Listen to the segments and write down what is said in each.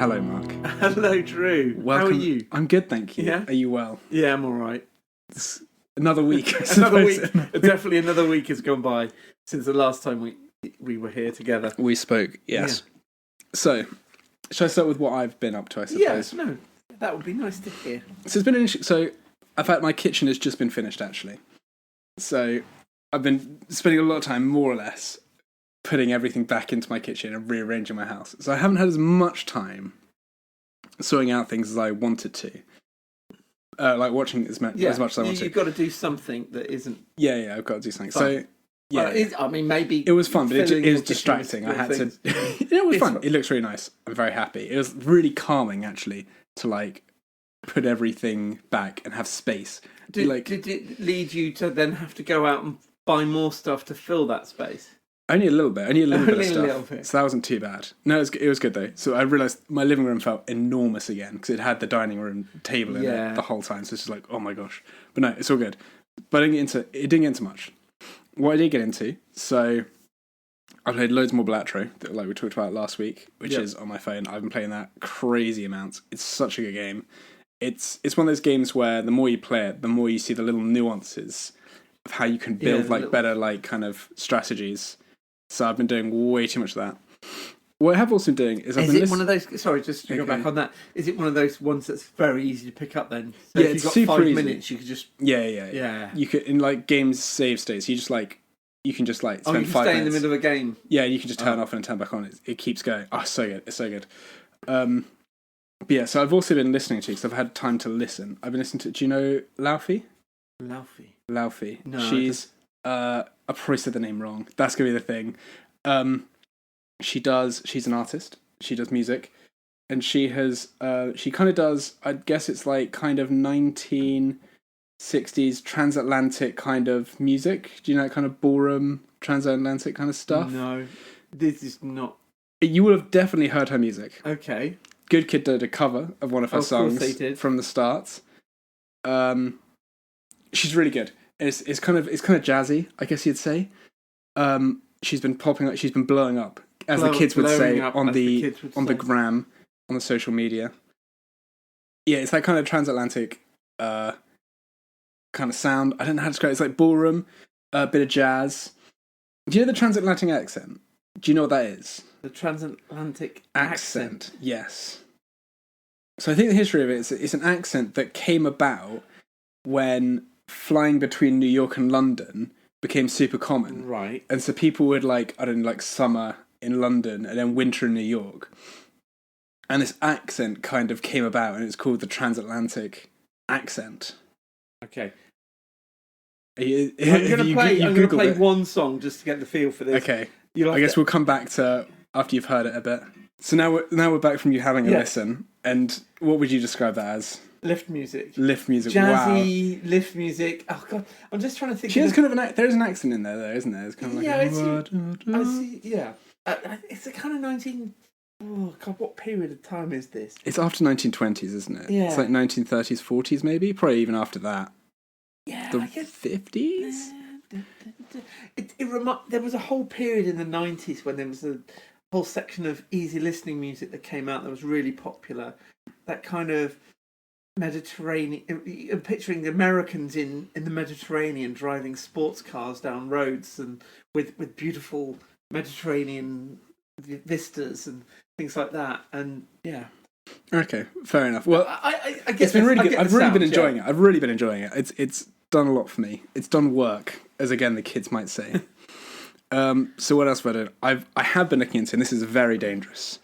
Hello, Mark. Hello, Drew. Welcome. How are you? I'm good, thank you. Yeah? Are you well? Yeah, I'm all right. It's another week. Definitely another week has gone by since the last time we were here together. We spoke, yes. Yeah. So, shall I start with what I've been up to, I suppose? Yes, no, that would be nice to hear. So, it's been interesting. So, in fact, my kitchen has just been finished, actually. So, I've been spending a lot of time, more or less, putting everything back into my kitchen and rearranging my house. So, I haven't had as much time sorting out things as I wanted to. Like watching as much as I want to. You've got to do something that isn't... Yeah, I've got to do something. Fun. So, yeah. Well, maybe... It was fun, but it was distracting. I had to... It was fun. It looks really nice. I'm very happy. It was really calming, actually, to, like, put everything back and have space. Did it lead you to then have to go out and buy more stuff to fill that space? Only a little bit. Only a little bit of stuff. A little bit. So that wasn't too bad. No, it was good, though. So I realised my living room felt enormous again because it had the dining room table in it the whole time. So it's just like, oh my gosh. But no, it's all good. But it didn't get into much. What I did get into, so I played loads more Balatro, like we talked about last week, which is on my phone. I've been playing that crazy amounts. It's such a good game. It's one of those games where the more you play it, the more you see the little nuances of how you can build better like kind of strategies. So I've been doing way too much of that. What I have also been doing is one of those... Sorry, just to go back on that. Is it one of those ones that's very easy to pick up then? So yeah, if it's you've got super 5 easy. minutes, you could just... Yeah. You could, in like games save states, you can just like spend 5 minutes. Stay in the middle of a game. Yeah, you can just turn off and turn back on. It keeps going. Oh, so good. It's so good. But yeah, so I've also been listening to, because I've had time to listen. I've been listening to, do you know Laufey? Laufey. No. She's, I probably said the name wrong. That's going to be the thing. She's an artist. She does music. And she kind of does, I guess it's like kind of 1960s transatlantic kind of music. Do you know that kind of ballroom, transatlantic kind of stuff? No, this is not. You would have definitely heard her music. Okay. Good Kid did a cover of one of her songs from the start. She's really good. It's kind of jazzy, I guess you'd say. She's been popping up. She's been blowing up, as the kids would say on the gram, on the social media. Yeah, it's that kind of transatlantic kind of sound. I don't know how to describe it. It's like ballroom, a bit of jazz. Do you know the transatlantic accent? Do you know what that is? The transatlantic accent. Yes. So I think the history of it is it's an accent that came about when flying between New York and London became super common. Right. And so people would like summer in London and then winter in New York. And this accent kind of came about and it's called the transatlantic accent. Okay. I'm going to play one song just to get the feel for this. Okay. I guess we'll come back to after you've heard it a bit. So now we're back from you having a listen. And what would you describe that as? Lift music. Jazzy, wow. Lift music. Oh, God. I'm just trying to think. She has kind of there's an accent in there, though, isn't there? It's kind of like... I see, yeah. It's a kind of 19... Oh, God, what period of time is this? It's after 1920s, isn't it? Yeah. It's like 1930s, 40s, maybe? Probably even after that. Yeah, the I guess... 50s? There was a whole period in the 90s when there was a whole section of easy listening music that came out that was really popular. That kind of Mediterranean... I'm picturing the Americans in the Mediterranean driving sports cars down roads and with beautiful Mediterranean vistas and things like that. And, yeah. Okay, fair enough. Well, I guess it's been really good. I've really been enjoying it. I've really been enjoying it. It's done a lot for me. It's done work, as again the kids might say. So what else have I done? I have been looking into, and this is very dangerous.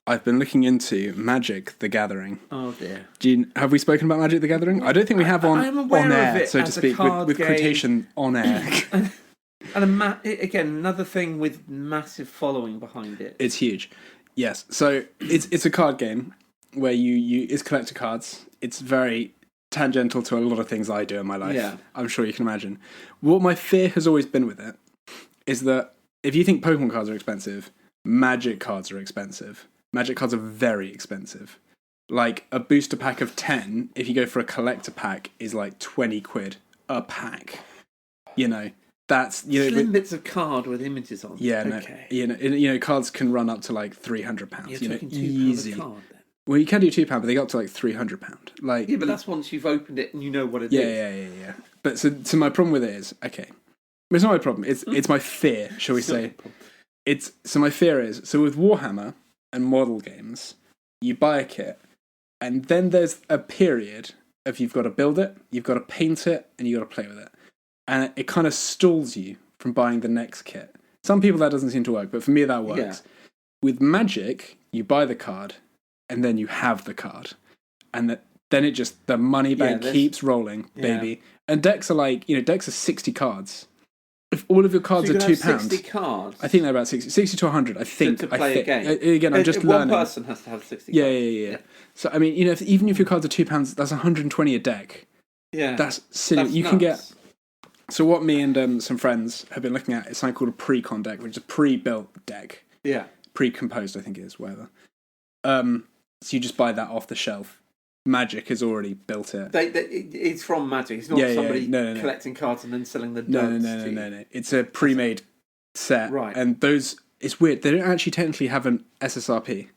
I've been looking into Magic: The Gathering. Oh dear. Have we spoken about Magic: The Gathering? I don't think we have on air, so to speak, with quotation on air. And again, another thing with massive following behind it. It's huge. Yes. So it's a card game where it's collector cards. It's very tangential to a lot of things I do in my life. Yeah. I'm sure you can imagine. What my fear has always been with it is that if you think Pokemon cards are expensive, Magic cards are expensive. Magic cards are very expensive. Like a booster pack of 10, if you go for a collector pack, is like 20 quid a pack. You know, that's slim bits of card with images on. Yeah, okay. No, cards can run up to like £300. You're talking £2 easy. a card, then. Well, you can do £2, but they go up to like £300. Like, yeah, but that's once you've opened it and you know what it is. Yeah. But so my problem with it is, okay, it's not my problem. It's my fear, shall we say? My fear is, so with Warhammer and model games, you buy a kit, and then there's a period of you've got to build it, you've got to paint it, and you've got to play with it, and it kind of stalls you from buying the next kit. Some people that doesn't seem to work, but for me that works. Yeah. With Magic, you buy the card, and then you have the card, and then it just, the money bank keeps rolling, baby. Yeah. And decks are like, decks are 60 cards. If all of your cards are £2, 60 cards. I think they're about 60 to 100. I think to play a game. Again, I'm just learning. One person has to have 60 cards. Yeah. So I mean, even if your cards are £2, that's 120 a deck. Yeah, that's silly. That's you nuts. Can get. So what me and some friends have been looking at is something called a pre-con deck, which is a pre-built deck. Yeah, pre-composed, I think it is, whatever. So you just buy that off the shelf. Magic has already built it. It's from Magic. It's not somebody collecting cards and then selling the duds. No. It's a pre-made set. Right. And those, it's weird. They don't actually technically have an SSRP.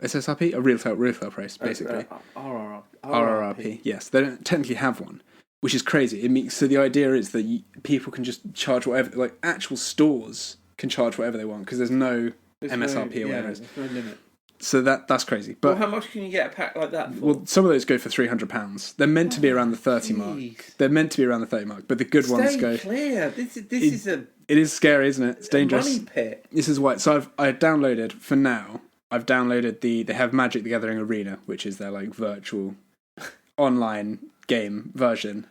SSRP? A retail price, basically. RRRP. Yes, they don't technically have one, which is crazy. So the idea is that people can just charge whatever, like actual stores can charge whatever they want because there's no MSRP or whatever it is. There's no limit. So that's crazy. But how much can you get a pack like that for? Well, some of those go for £300. They're meant to be around the 30 mark. They're meant to be around the 30 mark, but the good ones go. Stay clear. This is a. It is scary, isn't it? It's dangerous. Money pit. This is why. So I've downloaded for now. I've downloaded they have Magic the Gathering Arena, which is their like virtual online game version.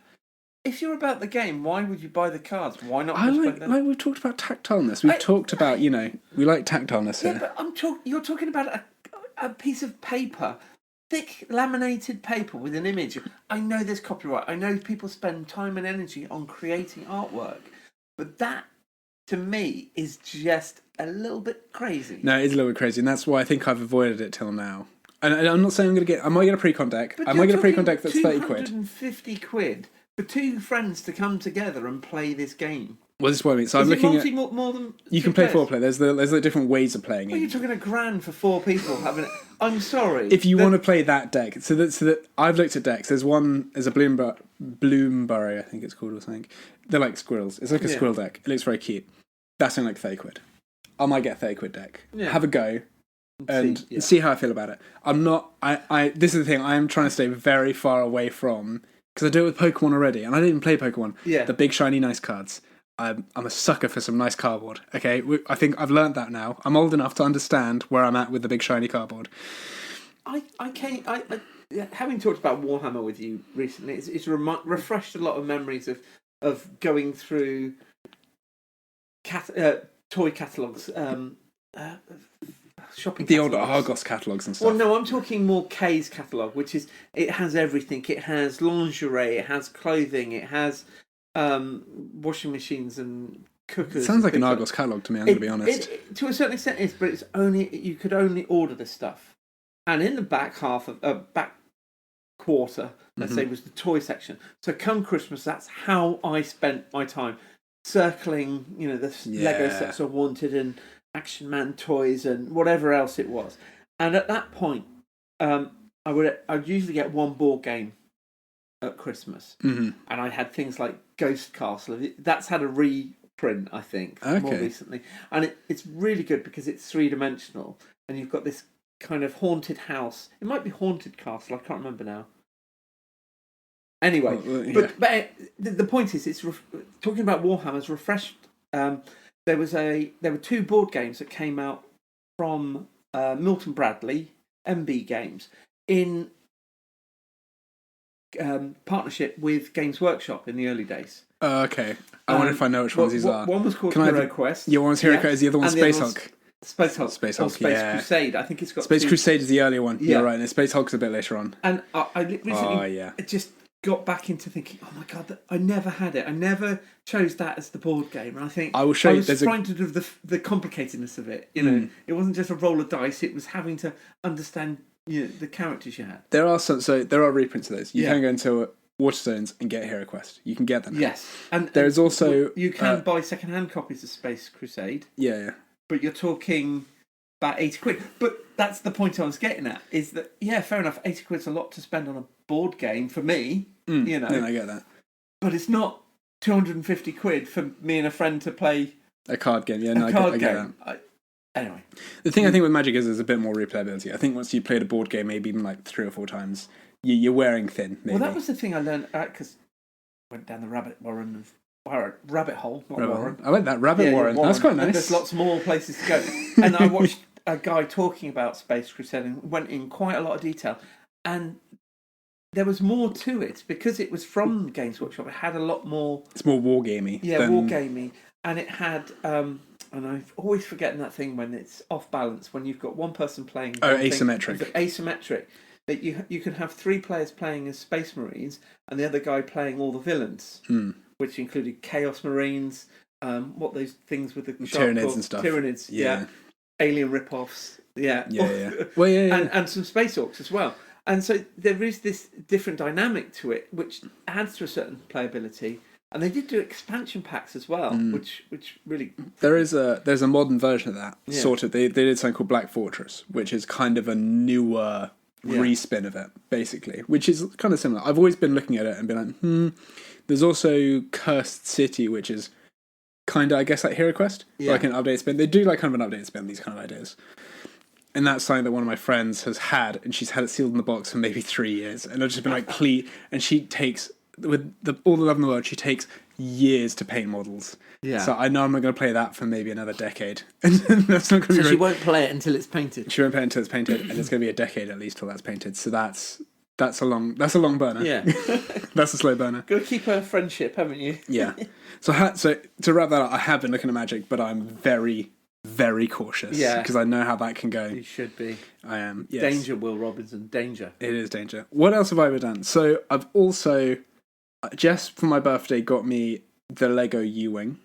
If you're about the game, why would you buy the cards? Why not? We've talked about tactileness. We've talked about we like tactileness here. Yeah, but you're talking about a piece of paper, thick laminated paper with an image. I know there's copyright. I know people spend time and energy on creating artwork, but that to me is just a little bit crazy. No, it is a little bit crazy, and that's why I think I've avoided it till now. And I'm not saying I might get a pre-con deck. I might get a pre-con deck that's 30 quid. 250 quid for two friends to come together and play this game. Well, this is what I mean. So I'm looking at more than you can play 4 player. There's the different ways of playing it. You're talking £1,000 for 4 people having. I'm sorry. If you want to play that deck, so that I've looked at decks. There's a Bloomburrow, I think it's called or something. They're like squirrels. It's like a squirrel deck. It looks very cute. That's only like 30 quid. I might get a 30 quid deck. Yeah. Have a go. And see how I feel about it. I'm not. This is the thing. I am trying to stay very far away from because I do it with Pokemon already, and I didn't even play Pokemon. Yeah. The big shiny nice cards. I'm a sucker for some nice cardboard. Okay, I think I've learned that now. I'm old enough to understand where I'm at with the big shiny cardboard. Having talked about Warhammer with you recently, it's refreshed a lot of memories of going through toy catalogues. Shopping the old Argos catalogues and stuff. Well, no, I'm talking more K's catalogue, which is it has everything. It has lingerie, it has clothing, it has washing machines and cookers. It sounds like an Argos catalogue to me. I'm going to be honest. To a certain extent, it is, but you could only order this stuff, and in the back half of back quarter, let's say, was the toy section. So come Christmas, that's how I spent my time circling. The Lego sets I wanted and Action Man toys and whatever else it was. And at that point, I'd usually get one board game at Christmas, and I had things like Ghost Castle. That's had a reprint, I think, more recently, and it's really good because it's 3-dimensional, and you've got this kind of haunted house. It might be Haunted Castle. I can't remember now. Anyway, but the point is, it's talking about Warhammer's refreshed. There were 2 board games that came out from Milton Bradley, MB Games, in partnership with Games Workshop in the early days. Okay. I wonder if I know which ones these are. One was called Hero Quest. Yeah, one was Hero Quest, the other one's Space Hulk. Space Hulk. Space Crusade. I think it's got Space Crusade is the earlier one. Yeah, right. And Space Hulk's a bit later on. And I recently just got back into thinking, oh my god, I never had it. I never chose that as the board game. And I think I will show you. I was frightened of the complicatedness of it. It wasn't just a roll of dice. It was having to understand the characters you had. There are there are reprints of those. You can go into Waterstones and get Hero Quest. You can get them. Yes, and there's also you can buy second-hand copies of Space Crusade. Yeah. But you're talking about 80 quid. But that's the point I was getting at, is that, yeah, fair enough, 80 quid's a lot to spend on a board game for me, you know. Yeah, I get that. But it's not 250 quid for me and a friend to play a card game. Yeah, I get that. Anyway. The thing I think with Magic is there's a bit more replayability. I think once you played a board game, maybe even like 3 or 4 times, you're wearing thin, maybe. Well, that was the thing I learned, because I went down the rabbit hole, not warren. I went that rabbit warren. That's quite nice. And there's lots more places to go. And I watched a guy talking about Space Crusade and went in quite a lot of detail. And there was more to it because it was from Games Workshop. It had a lot more. It's more wargamey. Yeah, wargamey, and it had. And I'm always forgetting that thing when it's off balance when you've got one person playing. Oh, asymmetric. Asymmetric. That you can have 3 players playing as Space Marines and the other guy playing all the villains, which included Chaos Marines. What those things with the Tyranids and stuff. Tyranids, yeah. Alien rip-offs, yeah. Well, yeah. And some Space Orcs as well. And so there is this different dynamic to it, which adds to a certain playability. And they did do expansion packs as well, which really... There's a modern version of that, sort of. They did something called Black Fortress, which is kind of a newer respin of it, basically, which is kind of similar. I've always been looking at it and been like, There's also Cursed City, which is kind of, I guess, like Hero Quest, like an updated spin. They do like kind of an updated spin, these kind of ideas. And that's something that one of my friends has had, and she's had it sealed in the box for maybe 3 years. And I've just been like, please. And she takes, with all the love in the world, she takes years to paint models. Yeah. So I know I'm not going to play that for maybe another decade. And that's not going to be. So she won't play it until it's painted. She won't play it until it's painted, and it's going to be a decade at least till that's painted. So that's a long burner. Yeah. That's a slow burner. Got to keep her friendship, haven't you? Yeah. So to wrap that up, I have been looking at Magic, but I'm very, very cautious. Yeah. Because I know how that can go. You should be. I am. Yes. Danger, Will Robinson. Danger. It is danger. What else have I ever done? So I've also, Jess for my birthday got me the Lego U-Wing,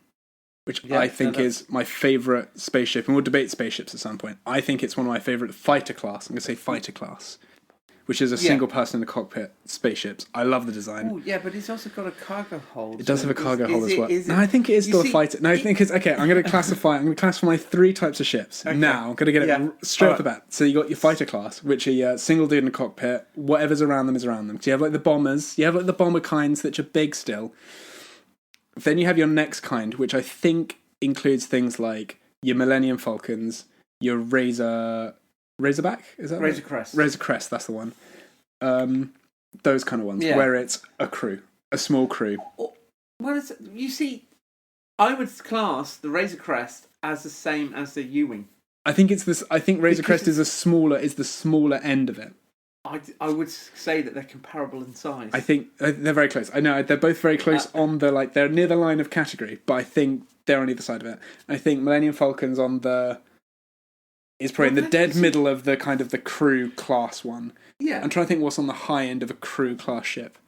which I think is my favourite spaceship, and we'll debate spaceships at some point. I think it's one of my favourite fighter class. I'm going to say fighter class, which is a single person in the cockpit spaceships. I love the design. Oh, yeah, but it's also got a cargo hold. It does have a cargo hold as well. No, I think it is still a fighter. No, I think it's okay. I'm going to classify my 3 types of ships. Okay. Now I'm going to get it straight off the bat. So you got your fighter class, which are your single dude in the cockpit. Whatever's around them is around them. So you have like the bombers. You have like the bomber kinds that are big still. Then you have your next kind, which I think includes things like your Millennium Falcons, your Razorback, is that Razor Crest? Razor Crest, that's the one. Those kind of ones, where it's a small crew. Well, you see, I would class the Razor Crest as the same as the U-Wing. I think it's this. I think Razor Crest is the smaller end of it. I would say that they're comparable in size. I think they're very close. I know they're both very close on the they're near the line of category, but I think they're on either side of it. I think Millennium Falcon's is probably in the dead middle of the kind of the crew class one. Yeah, I'm trying to think what's on the high end of a crew class ship.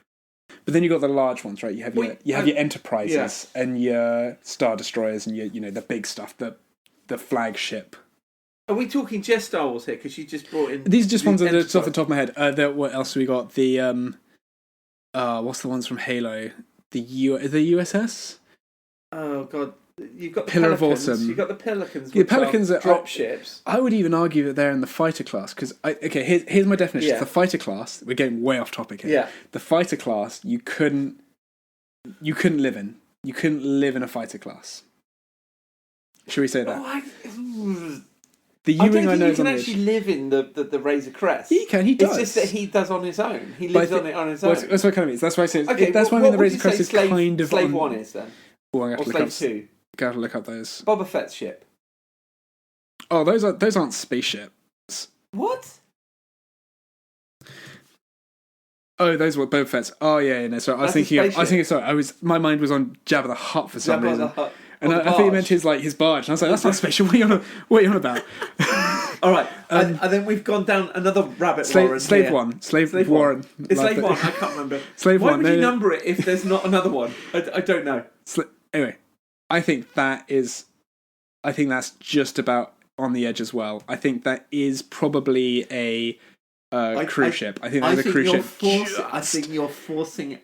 But then you've got the large ones, right? You have your Enterprises and your Star Destroyers and your the big stuff, the flagship. Are we talking just Star Wars here? Because you just brought in... These are just ones that are off the top of my head. What else have we got? The... what's the ones from Halo? The USS? Oh, God. You've got the Pillar Pelicans. of Awesome. You've got the Pelicans, which Pelicans are drop ships. I would even argue that they're in the fighter class. Because, here's my definition. Yeah. The fighter class... We're getting way off topic here. Yeah. The fighter class, you couldn't live in. You couldn't live in a fighter class. Should we say that? The U-Wing I know you can actually live in the Razor Crest. He can, he does. It's just that he does on his own. He lives on it on his own. That's what it kind of means. That's why I say that's why I mean the Razor Crest is kind of Slave 1 is then? Oh, I'm or Slave 2? Gotta look up those. Boba Fett's ship. Oh, those aren't spaceships. What? Oh, those were Boba Fett's. Oh yeah, no, sorry. I was thinking sorry, my mind was on Jabba the Hutt for some reason. And I think he meant his barge. And I was like, that's not special. What are you on about? All right. And then we've gone down another rabbit warren. Slave Warren. It's Slave 1. I can't remember. Why would you number it if there's not another one? I don't know. Anyway, I think that's just about on the edge as well. I think that is probably a cruise ship. I think there's a cruise ship. I think you're forcing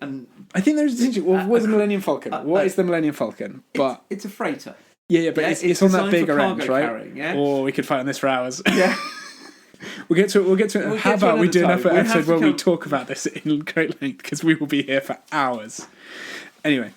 I think there's a distinction. Well, what's the Millennium Falcon? What is the Millennium Falcon? But it's a freighter. Yeah, but it's on that bigger end, right? Carrying, yeah? Or we could fight on this for hours. Yeah. We'll get to it. How about we do another episode where we talk about this in great length, because we will be here for hours. Anyway,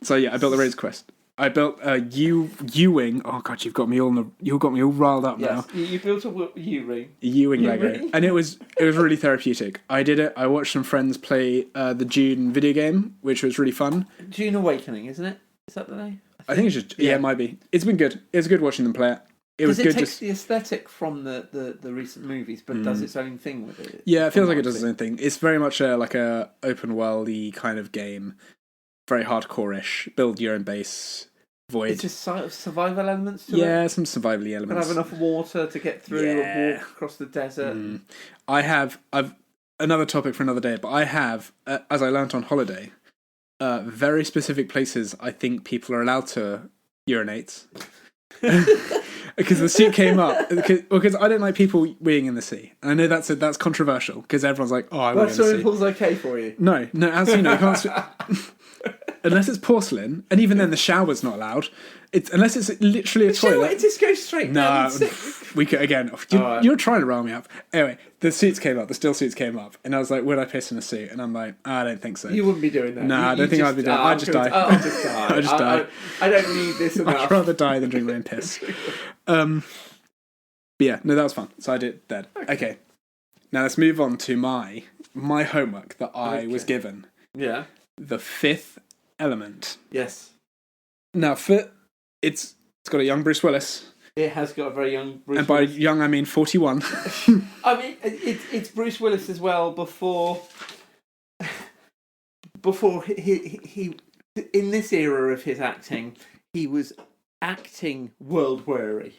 so yeah, I built the Razor Quest. I built a U-wing. Oh god, you've got me all riled up now. You built a U-wing. U-wing Lego, and it was really therapeutic. I did it. I watched some friends play the Dune video game, which was really fun. Dune Awakening, isn't it? Is that the name? I think it's just it might be. It's been good. It's good watching them play it. It was good. It takes the aesthetic from the recent movies, but does its own thing with it. Yeah, it feels like it does its own thing. It's very much like a open worldy kind of game, very hardcore-ish. Build your own base, void. It's just survival elements to it. Yeah, some survival-y elements. Have enough water to get through and walk across the desert. I've another topic for another day, but I have, as I learnt on holiday, very specific places I think people are allowed to urinate. Because the suit came up, because I don't like people weeing in the sea. And I know that's controversial, because everyone's like, oh, I wee in the sea. Swimming pool's okay for you? No, absolutely not. You can't unless it's porcelain, and even then the shower's not allowed. Unless it's literally a toilet. It just goes straight down. We could, again, you're trying to rile me up. Anyway, the still suits came up, and I was like, would I piss in a suit? And I'm like, I don't think so. You wouldn't be doing that. No, I don't think I'd be doing that. I'd just die. I'll just die. I'd just die. I don't need this enough. I'd rather die than drink my own piss. But yeah, no, that was fun. So I did that. Okay. Now let's move on to my homework that I was given. Yeah. The Fifth Element. Yes. Now, it's got a young Bruce Willis. It has got a very young Bruce and by Willis. Young, I mean 41. I mean, it's Bruce Willis as well before he in this era of his acting, he was acting world weary.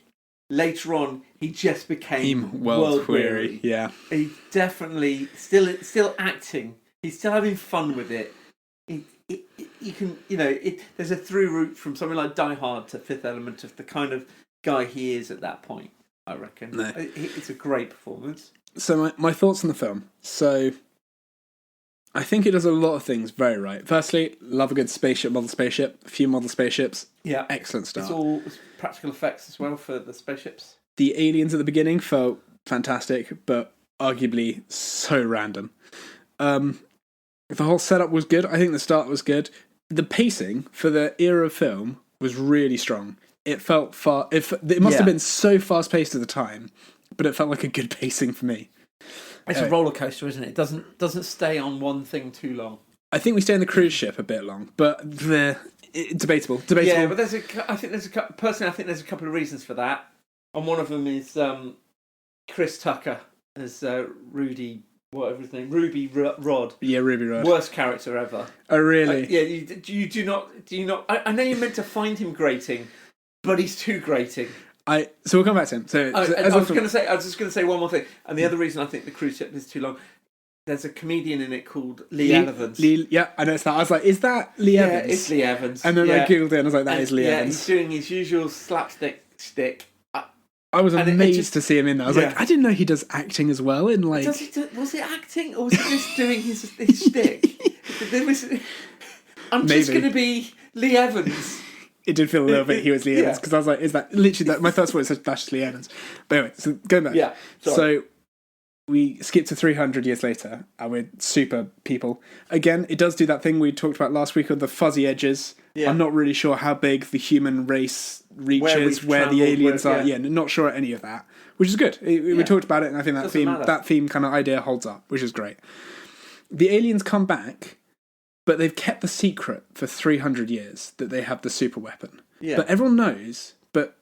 Later on, he just became world weary. Yeah. He definitely still acting. He's still having fun with it. You can, there's a through route from something like Die Hard to Fifth Element of the kind of guy he is at that point, I reckon. No. It's a great performance. So my thoughts on the film. So I think it does a lot of things very right. Firstly, love a good model spaceship, a few model spaceships. Yeah. Excellent start. It's all practical effects as well for the spaceships. The aliens at the beginning felt fantastic, but arguably so random. The whole setup was good. I think the start was good. The pacing for the era of film was really strong. It felt it must have been so fast paced at the time, but it felt like a good pacing for me. It's a roller coaster, isn't it? It doesn't stay on one thing too long. I think we stay in the cruise ship a bit long, but debatable. Yeah, but I think there's a couple of reasons for that, and one of them is Chris Tucker as Ruby Rod. Yeah, Ruby Rod. Worst character ever. Oh, really? You do not. I know you're meant to find him grating, but he's too grating. So we'll come back to him. I was just going to say one more thing, and the other reason I think the cruise ship is too long. There's a comedian in it called Lee Evans. Yeah, I noticed that. I was like, is that Lee Evans? Yeah, it's Lee Evans. And then I googled it and I was like, that is Lee Evans. He's doing his usual slapstick stick. I was amazed to see him in there. I was like, I didn't know he does acting as well. In like, was it acting or was he just doing his shtick? I'm just going to be Lee Evans. It did feel a little bit he was Lee Evans because I was like, is that literally that? My first thought was that's Lee Evans. But anyway, so going back. Yeah. So we skip to 300 years later and we're super people. Again, it does do that thing we talked about last week of the fuzzy edges. Yeah. I'm not really sure how big the human race reaches, where the aliens are. Yeah, not sure any of that, which is good. We talked about it and I think that theme kind of idea holds up, which is great. The aliens come back, but they've kept the secret for 300 years that they have the super weapon. Yeah. But everyone knows, but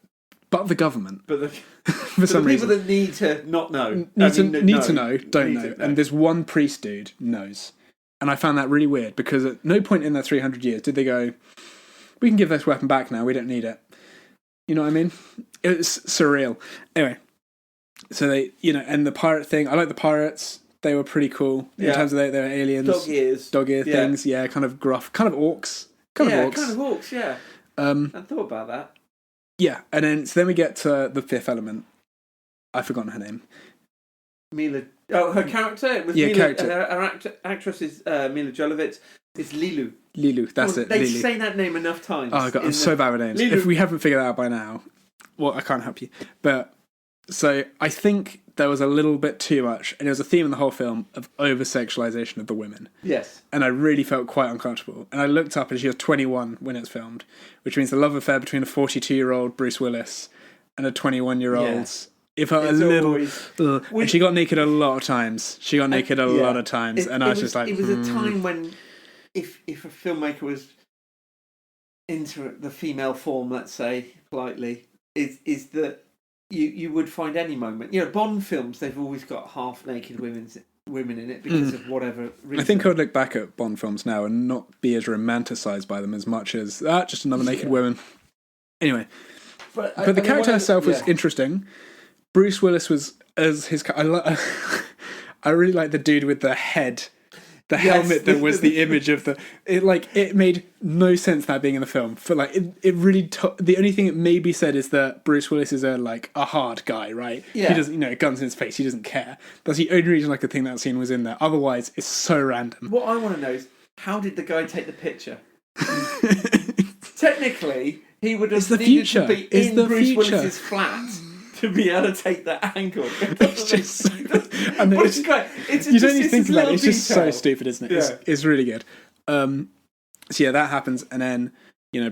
the government. For some reason. People that need to not know. Need to know, don't know. And this one priest dude knows. And I found that really weird because at no point in their 300 years did they go, we can give this weapon back now, we don't need it. You know what I mean? It was surreal. Anyway, so they, and the pirate thing, I like the pirates. They were pretty cool in terms of they were aliens. Dog ear things, kind of gruff. Kind of orcs. Kind of orcs, yeah. I thought about that. Yeah, and then we get to the Fifth Element. I've forgotten her name. Mila. Oh, her character? It was character. Her actress is Mila Jovovich. It's Lilu. Lilu, that's it. They Lilu. say that name enough times. Oh god, I'm so bad with names. Lilu. If we haven't figured that out by now, well, I can't help you. But so I think there was a little bit too much, and there was a theme in the whole film of over-sexualization of the women. Yes. And I really felt quite uncomfortable. And I looked up, and she was 21 when it's filmed, which means the love affair between a 42-year-old Bruce Willis and a 21-year-old. Yeah. It felt a little. And she got naked a lot of times. And I was just like, it was a time when, if a filmmaker was into the female form, let's say politely, is that you would find any moment. You know, Bond films, they've always got half naked women in it because of whatever reason. I think I would look back at Bond films now and not be as romanticised by them as much as just another naked woman. Anyway, but the character herself was interesting. Bruce Willis was as his. I really like the dude with the head, the helmet that was the image of the. It made no sense that being in the film. For it really. The only thing it maybe said is that Bruce Willis is a hard guy, right? Yeah. He doesn't, guns in his face. He doesn't care. That's the only reason I could think that scene was in there. Otherwise, it's so random. What I want to know is, how did the guy take the picture? Technically, he would have needed to be in Bruce Willis's flat to be able to take that angle. It's just so, and it's great. You don't even think about it. It's just so stupid, isn't it? Yeah. It's really good. So yeah, that happens, and then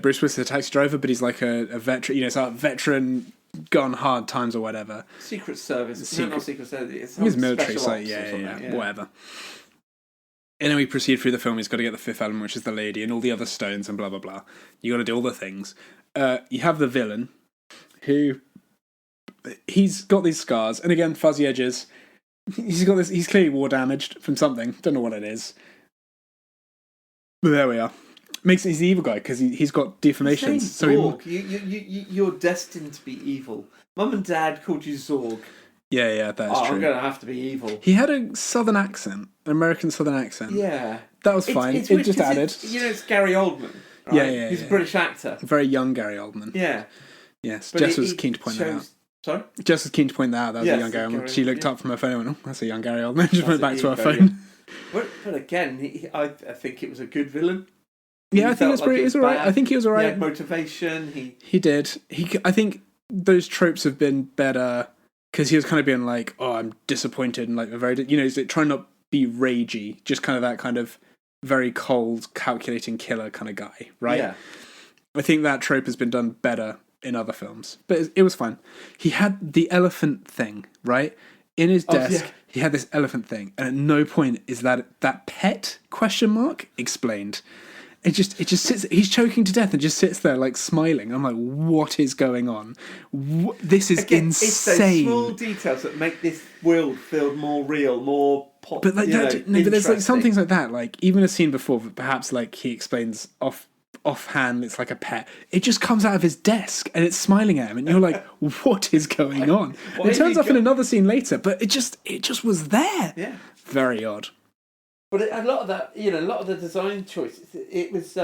Bruce Willis is a taxi driver, but he's like a veteran. It's like a veteran gone hard times or whatever. Secret Service. Not Secret Service. It's his military. So whatever. And then we proceed through the film. He's got to get the fifth element, which is the lady, and all the other stones, and blah blah blah. You got to do all the things. You have the villain, who. He's got these scars, and again, fuzzy edges. He's got this. He's clearly war damaged from something. Don't know what it is. But there we are. He's the evil guy because he's got deformations. So you're destined to be evil. Mum and Dad called you Zorg. Yeah, that's true. I'm going to have to be evil. He had a southern accent, an American southern accent. Yeah, that was fine. It just added. It's Gary Oldman. Right? Yeah. He's a British actor. Very young Gary Oldman. Yeah. Yes, Jess was keen to point that out. Sorry? Jess was keen to point that out. That was a young Gary Oldman. She looked up from her phone and went, "Oh, that's a young Gary Oldman." Just went back to her phone. But again, I think it was a good villain. Yeah, I think it was alright. I think he was alright. He had motivation. He did. I think those tropes have been better because he was kind of being like, "Oh, I'm disappointed," and a very, he's trying not to be ragey, just kind of that kind of very cold, calculating killer kind of guy, right? Yeah. I think that trope has been done better in other films, but it was fine. He had the elephant thing, right? In his desk, he had this elephant thing, and at no point is that pet ? Explained. It just sits. He's choking to death and just sits there smiling. I'm like, what is going on? This is insane. It's those small details that make this world feel more real, more pop. But but there's some things like that. Even a scene before, perhaps he explains offhand, it's like a pet. It just comes out of his desk and it's smiling at him, and you're like, what is going on? And it turns up in another scene later, but it just was there. Yeah, very odd. But a lot of that, a lot of the design choices, it was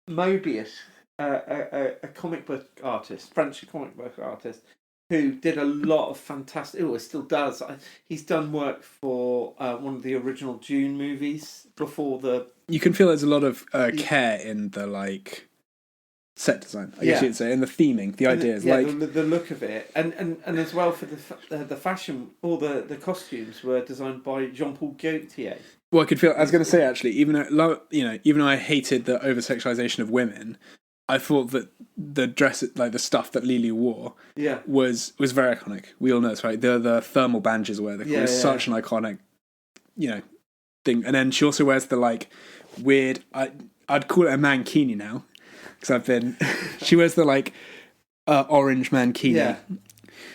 Mobius, a comic book artist, French comic book artist, who did a lot of fantastic. Oh, it still does. He's done work for one of the original Dune movies before the. You can feel there's a lot of care in the set design. I guess you'd say, and the theming, the ideas, the look of it, and as well for the fashion. All the costumes were designed by Jean-Paul Gaultier. Well, I was going to say actually, even though I hated the over sexualization of women, I thought that the dress, the stuff that Lily wore, was very iconic. We all know it's right. The thermal bandages were such an iconic, thing. And then she also wears the weird. I'd call it a mankini now, because she wears the orange mankini,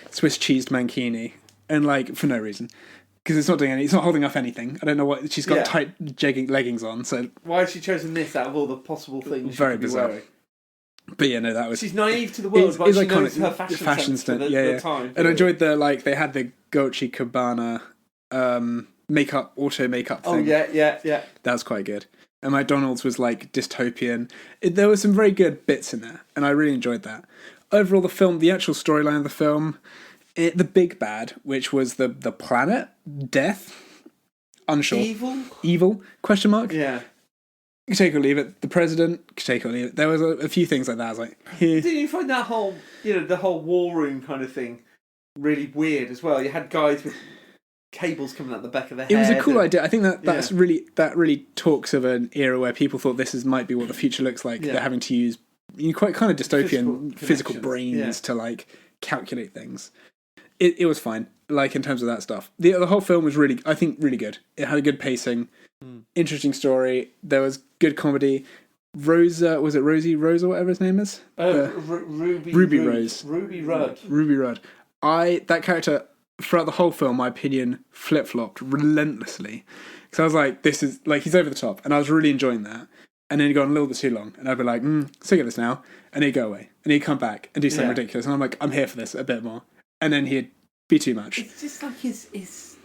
Swiss cheesed mankini, and for no reason. Because it's not doing it's not holding up anything. I don't know what she's got tight leggings on. So why has she chosen this out of all the possible things? Very bizarre. Wearing? But that was. She's naive to the world, but she knows her fashion sense for the time. And I enjoyed they had the Dolce Gabbana auto makeup thing. Oh yeah. That was quite good. And McDonald's was dystopian. There were some very good bits in there, and I really enjoyed that. Overall, the actual storyline of the film. The big bad, which was the planet, death, unsure. Evil? Question mark? Yeah. You take or leave it. The president, you take or leave it. There was a few things like that. I was like, Didn't you find that whole, the whole war room kind of thing really weird as well? You had guys with cables coming out the back of their head. It was a cool idea. I think that really talks of an era where people thought might be what the future looks like. Yeah. They're having to use quite kind of dystopian physical brains to like calculate things. It was fine, like in terms of that stuff. The whole film was really good. It had a good pacing, interesting story. There was good comedy. Rosa, was it Rosie Rose or whatever his name is? Ruby Rose. Ruby Rudd. That character throughout the whole film, my opinion flip-flopped relentlessly. Because I was like, this is like he's over the top, and I was really enjoying that. And then he'd gone a little bit too long, and I'd be like, sick of this now. And he'd go away, and he'd come back and do something ridiculous, and I'm like, I'm here for this a bit more. And then he'd be too much. It's just like his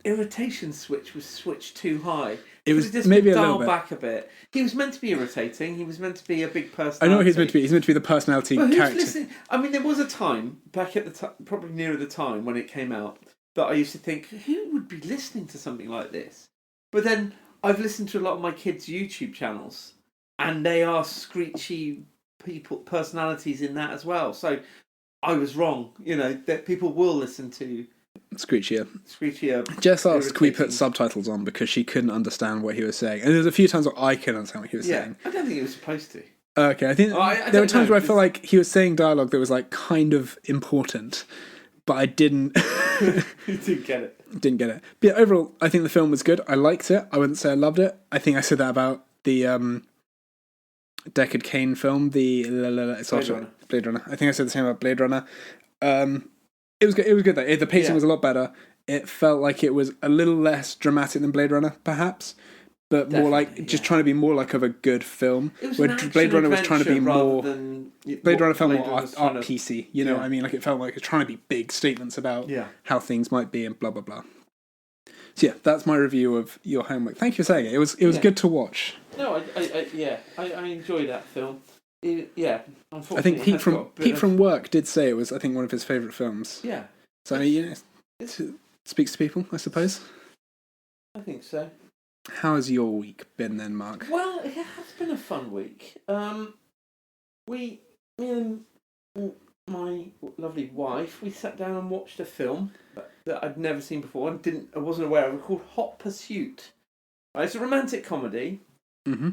irritation switch was switched too high. It was just maybe a little bit. Back a bit. He was meant to be irritating. He was meant to be a big personality. I know what he's meant to be. He's meant to be the personality character. Listening? I mean, there was a time back at the probably nearer the time when it came out, that I used to think, who would be listening to something like this? But then I've listened to a lot of my kids' YouTube channels, and they are screechy personalities in that as well. So I was wrong. That people will listen to Screechier. Jess asked, can we put subtitles on, because she couldn't understand what he was saying. And there's a few times where I couldn't understand what he was saying. I don't think he was supposed to. Okay, I think there were times where I felt like he was saying dialogue that was like kind of important, but I didn't. You didn't get it. Didn't get it. But yeah, overall, I think the film was good. I liked it. I wouldn't say I loved it. I think I said that about the Deckard Cain film, the Blade Runner. I think I said the same about Blade Runner. It was good. It was good though. The pacing was a lot better. It felt like it was a little less dramatic than Blade Runner, perhaps, but more like just trying to be more like of a good film. Where Blade Runner was trying to be more. Blade Runner felt more art PC. You know what I mean? Like it felt like it was trying to be big statements about how things might be and blah blah blah. So yeah, that's my review of Your Homework. Thank you for saying it. It was good to watch. No, I enjoyed that film. I think Pete from Work did say it was, I think, one of his favourite films. Yeah. So, it speaks to people, I suppose. I think so. How has your week been then, Mark? Well, it has been a fun week. Me and my lovely wife, we sat down and watched a film that I'd never seen before and I wasn't aware of. It was called Hot Pursuit. It's a romantic comedy. Mm-hmm.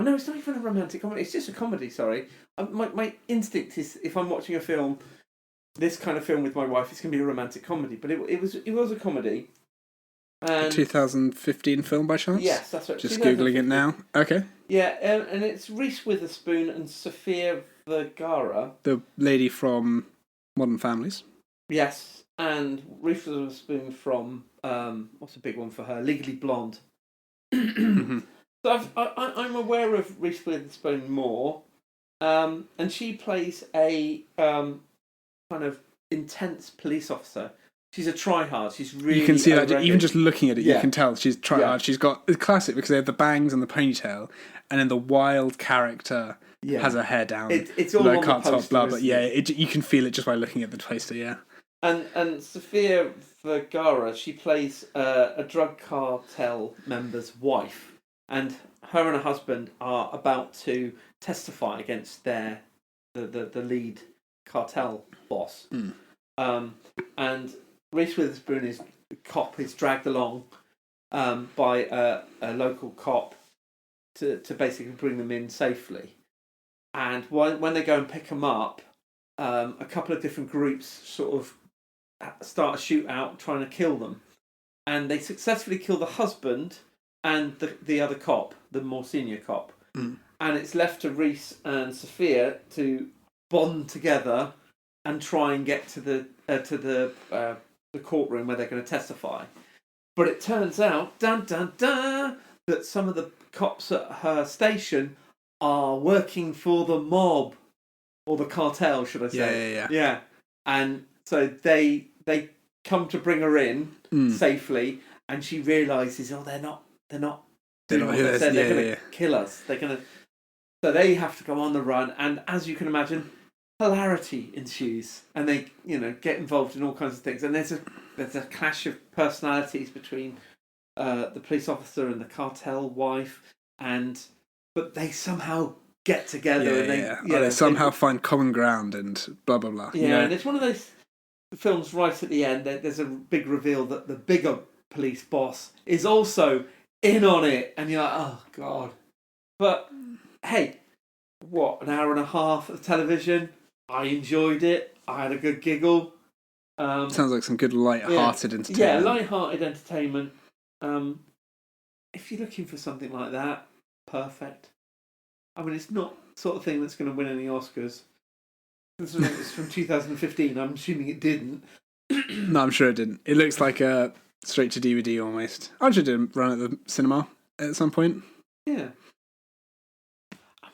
No, it's not even a romantic comedy. It's just a comedy. Sorry, my instinct is if I'm watching a film, this kind of film with my wife, it's going to be a romantic comedy. But it was a comedy. A 2015 film by chance? Yes, that's right. Just googling it now. Okay. Yeah, and it's Reese Witherspoon and Sofia Vergara, the lady from Modern Families. Yes, and Reese Witherspoon from what's a big one for her? Legally Blonde. Mm-hmm. So I'm aware of Reese Witherspoon more, and she plays a kind of intense police officer. She's a try-hard. She's really... You can see that, even just looking at it, you can tell she's try-hard. She's got... It's classic because they have the bangs and the ponytail, and then the wild character has her hair down. It's all on the poster, blah, but you can feel it just by looking at the poster, yeah. And Sofia Vergara, she plays a drug cartel member's wife. And her and her husband are about to testify against the lead cartel boss. And Reese Witherspoon is dragged along by a local cop to basically bring them in safely. And when they go and pick them up, a couple of different groups sort of start a shootout trying to kill them. And they successfully kill the husband and the other cop, the more senior cop. And it's left to Reese and Sophia to bond together and try and get to the courtroom where they're going to testify. But it turns out, dun dun dun, that some of the cops at her station are working for the mob, or the cartel, should I say? Yeah. And so they come to bring her in safely, and she realises, they're not doing what they said. They're going to kill us. So they have to go on the run, and as you can imagine, hilarity ensues, and they get involved in all kinds of things. And there's a clash of personalities between the police officer and the cartel wife, but they somehow get together and they somehow find common ground and blah blah blah. Yeah, and it's one of those films right at the end. There's a big reveal that the bigger police boss is also in on it, and you're like, oh god. But hey, what, an hour and a half of television? I enjoyed it. I had a good giggle. Sounds like some good light-hearted entertainment. Yeah, light-hearted entertainment. If you're looking for something like that, perfect. I mean, it's not the sort of thing that's going to win any Oscars. Considering it's from 2015, I'm assuming it didn't. No, I'm sure it didn't. It looks like a straight-to-DVD almost. I'm sure it didn't run at the cinema at some point. Yeah.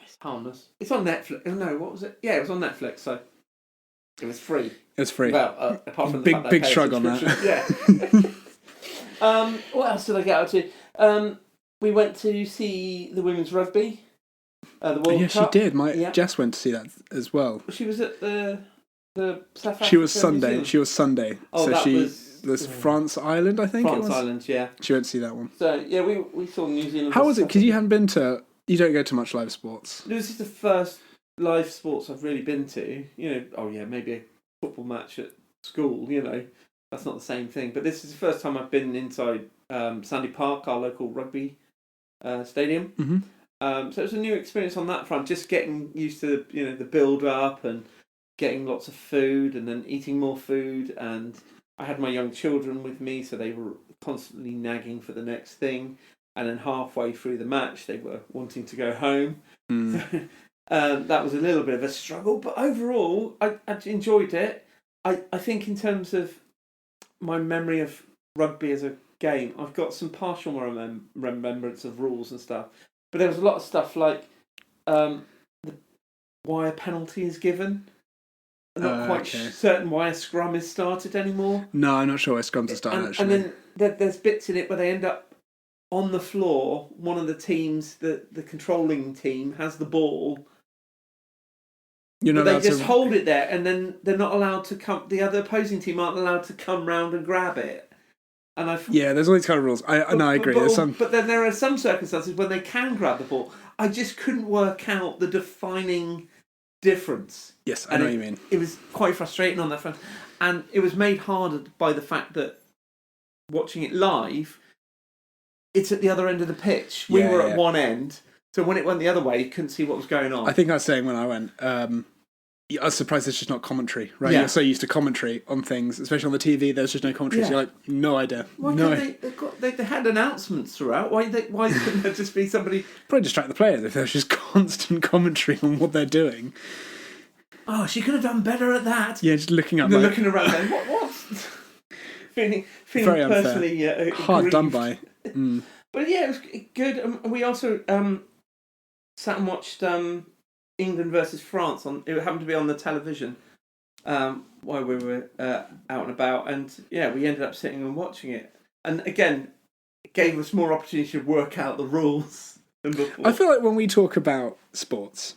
It's harmless. It's on Netflix. No, what was it? Yeah, it was on Netflix, so it was free. It was free. Well, apart from the fact that big shrug on that. Yeah. What else did I get out to? We went to see the women's rugby. The World Cup. She did. Jess went to see that as well. She was at the South Africa. She was Sunday. Oh, so was France Ireland, I think. France Ireland, yeah. She went to see that one. So yeah, we saw New Zealand. How was it? Because you haven't been to. You don't go to much live sports. This is the first live sports I've really been to. Maybe a football match at school. That's not the same thing. But this is the first time I've been inside Sandy Park, our local rugby stadium. Mm-hmm. So it was a new experience on that front. Just getting used to the build up and getting lots of food and then eating more food. And I had my young children with me, so they were constantly nagging for the next thing. And then halfway through the match, they were wanting to go home. Mm. That was a little bit of a struggle, but overall, I enjoyed it. I think in terms of my memory of rugby as a game, I've got some partial remembrance of rules and stuff. But there was a lot of stuff like why a penalty is given. I'm not quite certain why a scrum is started anymore. No, I'm not sure why scrums are started, actually. And then there's bits in it where they end up on the floor. One of the teams, the controlling team, has the ball. They just hold it there, and then they're not allowed to come. The other opposing team aren't allowed to come round and grab it. And there's all these kind of rules. I agree. But then there are some circumstances when they can grab the ball. I just couldn't work out the defining difference. Yes, I know what you mean. It was quite frustrating on that front, and it was made harder by the fact that watching it live, it's at the other end of the pitch. We were at one end, so when it went the other way, you couldn't see what was going on. I think I was saying when I went, I was surprised it's just not commentary, right? Yeah. You're so used to commentary on things, especially on the TV, there's just no commentary, so you're like, no idea. Why can't they had announcements throughout. Why couldn't there just be somebody... Probably distract the players if there's just constant commentary on what they're doing. Oh, she could have done better at that. Yeah, just looking up. Looking around going, what? feeling very personally hard aggrieved. done by. Mm. But yeah, it was good. And we also sat and watched England versus France. It happened to be on the television while we were out and about. And yeah, we ended up sitting and watching it. And again, it gave us more opportunity to work out the rules than before. I feel like when we talk about sports,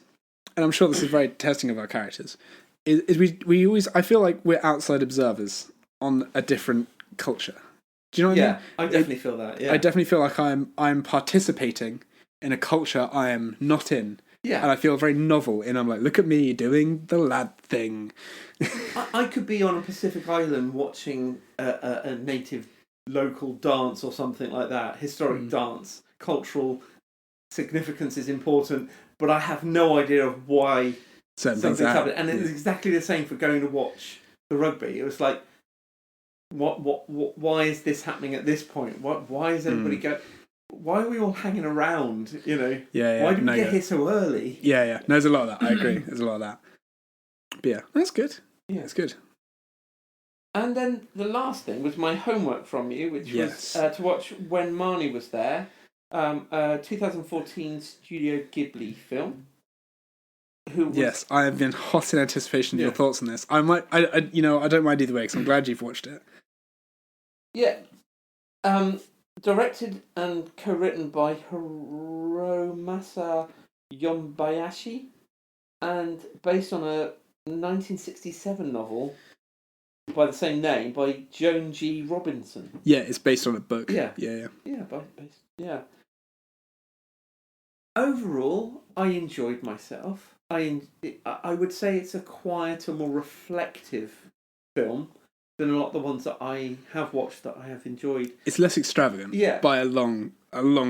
and I'm sure this is very testing of our characters, is we always, I feel like we're outside observers on a different culture. Do you know what I mean? Yeah, I definitely feel that. Yeah. I definitely feel like I'm participating in a culture I am not in. Yeah. And I feel very novel I'm like, look at me doing the lad thing. I could be on a Pacific island watching a native local dance or something like that, historic dance. Cultural significance is important, but I have no idea of why something's happening. And it's exactly the same for going to watch the rugby. It was like, why is this happening at this point? Why is everybody go? Why are we all hanging around? Yeah. Why did we get here so early? Yeah. No, there's a lot of that. I agree. There's a lot of that. But yeah, that's good. Yeah, it's good. And then the last thing was my homework from you, which was to watch When Marnie Was There, a 2014 Studio Ghibli film. Yes, I have been hot in anticipation of your thoughts on this. I don't mind either way because I'm glad you've watched it. Yeah. Directed and co-written by Hiromasa Yombayashi and based on a 1967 novel by the same name by Joan G. Robinson. Yeah, it's based on a book. Yeah. Yeah. Yeah. overall, I enjoyed myself. I would say it's a quieter, more reflective film than a lot of the ones that I have watched that I have enjoyed. It's less extravagant, by a long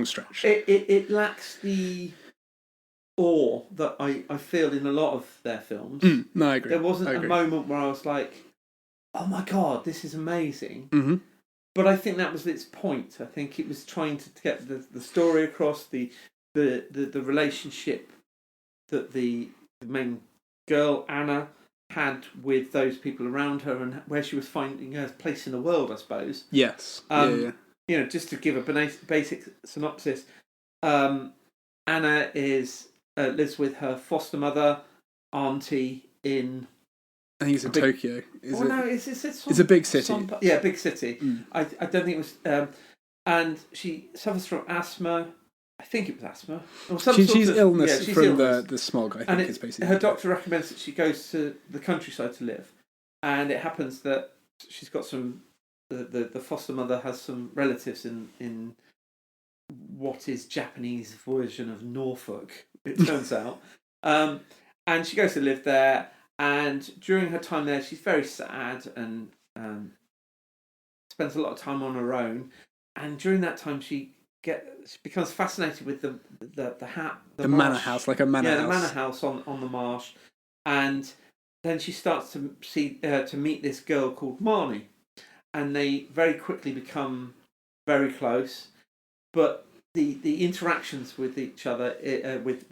stretch. It lacks the awe that I feel in a lot of their films. No, I agree. There wasn't a moment where I was like, "Oh my god, this is amazing." Mm-hmm. But I think that was its point. I think it was trying to get the story across, the relationship that the main girl Anna had with those people around her, and where she was finding her place in the world, I suppose. Yes. You know, just to give a basic synopsis, Anna lives with her foster mother, auntie in. I think it's in Tokyo. It's a big city. Big city. I don't think it was. And she suffers from asthma. I think it was asthma. Or she's illness from the smog, I think it's basically. Her doctor recommends that she goes to the countryside to live. And it happens that she's got some... The foster mother has some relatives in what is Japanese version of Norfolk, it turns out. And she goes to live there. And during her time there, she's very sad and spends a lot of time on her own. And during that time, she becomes fascinated with the manor house, like a manor house. Yeah, the manor house on the marsh. And then she starts to meet this girl called Marnie, and they very quickly become very close. But the interactions with each other with